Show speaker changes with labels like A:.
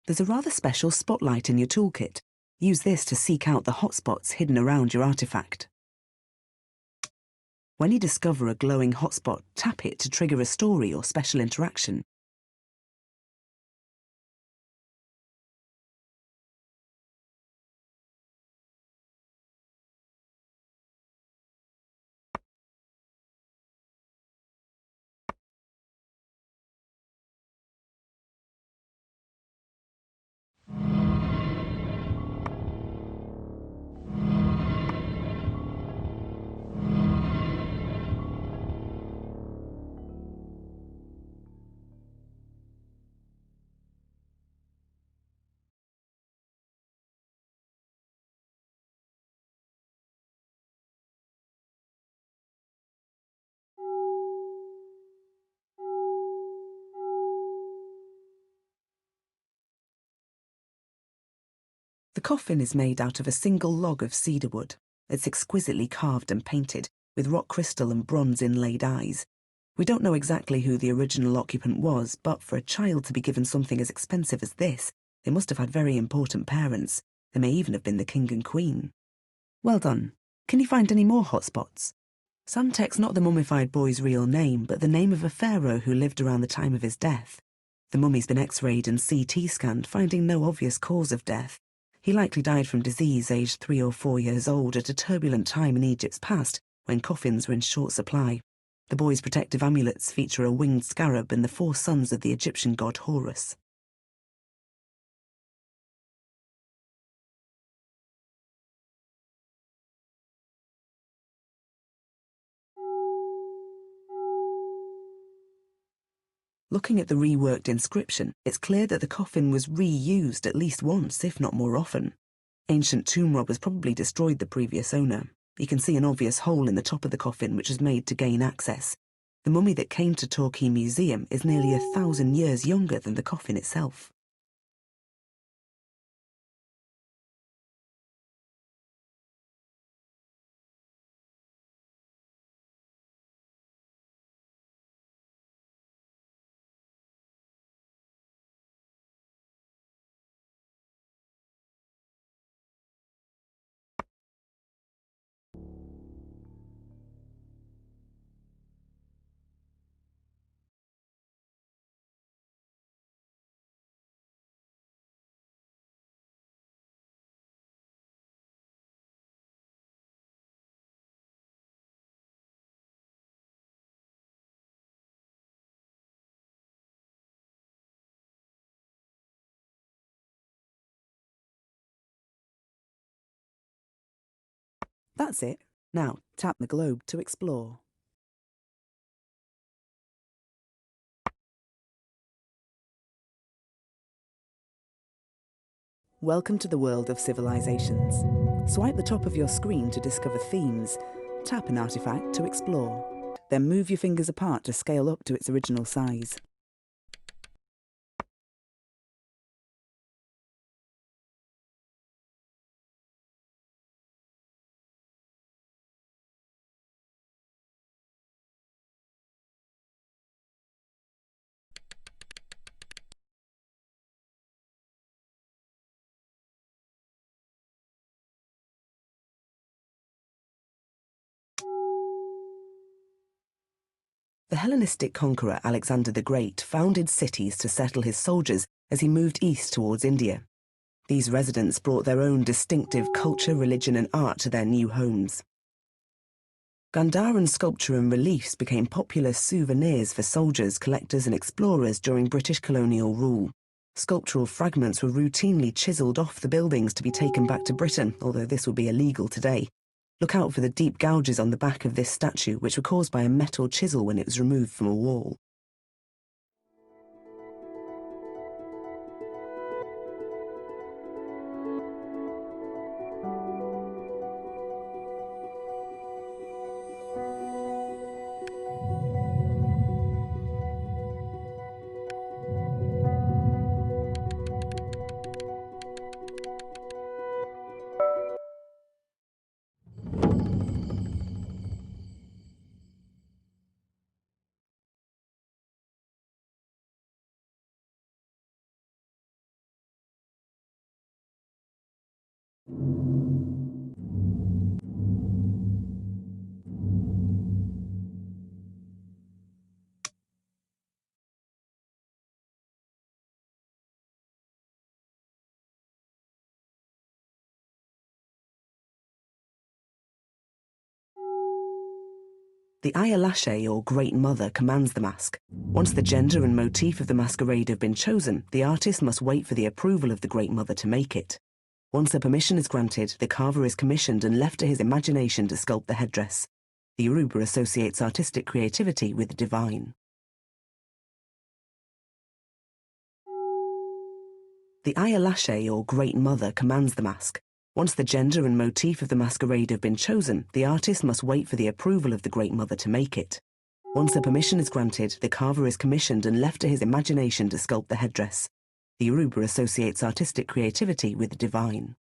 A: There's a rather special spotlight in your toolkit. Use this to seek out the hotspots hidden around your artifact. When you discover a glowing hotspot, tap it to trigger a story or special interaction. The coffin is made out of a single log of cedar wood. It's exquisitely carved and painted, with rock crystal and bronze inlaid eyes. We don't know exactly who the original occupant was, but for a child to be given something as expensive as this, they must have had very important parents. They may even have been the king and queen. Well done. Can you find any more hotspots? Psamtek's not the mummified boy's real name, but the name of a pharaoh who lived around the time of his death. The mummy's been X-rayed and CT scanned, finding no obvious cause of death. He likely died from disease aged 3 or 4 years old at a turbulent time in Egypt's past, when coffins were in short supply. The boy's protective amulets feature a winged scarab and the 4 sons of the Egyptian god Horus. Looking at the reworked inscription, it's clear that the coffin was reused at least once, if not more often. Ancient tomb robbers probably destroyed the previous owner. You can see an obvious hole in the top of the coffin which was made to gain access. The mummy that came to Torquay Museum is nearly 1,000 years younger than the coffin itself. That's it. Now, tap the globe to explore. Welcome to the world of civilizations. Swipe the top of your screen to discover themes. Tap an artifact to explore. Then move your fingers apart to scale up to its original size. The Hellenistic conqueror Alexander the Great founded cities to settle his soldiers as he moved east towards India. These residents brought their own distinctive culture, religion and art to their new homes. Gandharan sculpture and reliefs became popular souvenirs for soldiers, collectors and explorers during British colonial rule. Sculptural fragments were routinely chiselled off the buildings to be taken back to Britain, although this would be illegal today. Look out for the deep gouges on the back of this statue, which were caused by a metal chisel when it was removed from a wall. The Ayalache, or Great Mother, commands the mask. Once the gender and motif of the masquerade have been chosen, the artist must wait for the approval of the Great Mother to make it. Once a permission is granted, the carver is commissioned and left to his imagination to sculpt the headdress. The Yoruba associates artistic creativity with the divine. The Ayalache, or Great Mother, commands the mask. Once the gender and motif of the masquerade have been chosen, the artist must wait for the approval of the Great Mother to make it. Once a permission is granted, the carver is commissioned and left to his imagination to sculpt the headdress. The Yoruba associates artistic creativity with the divine.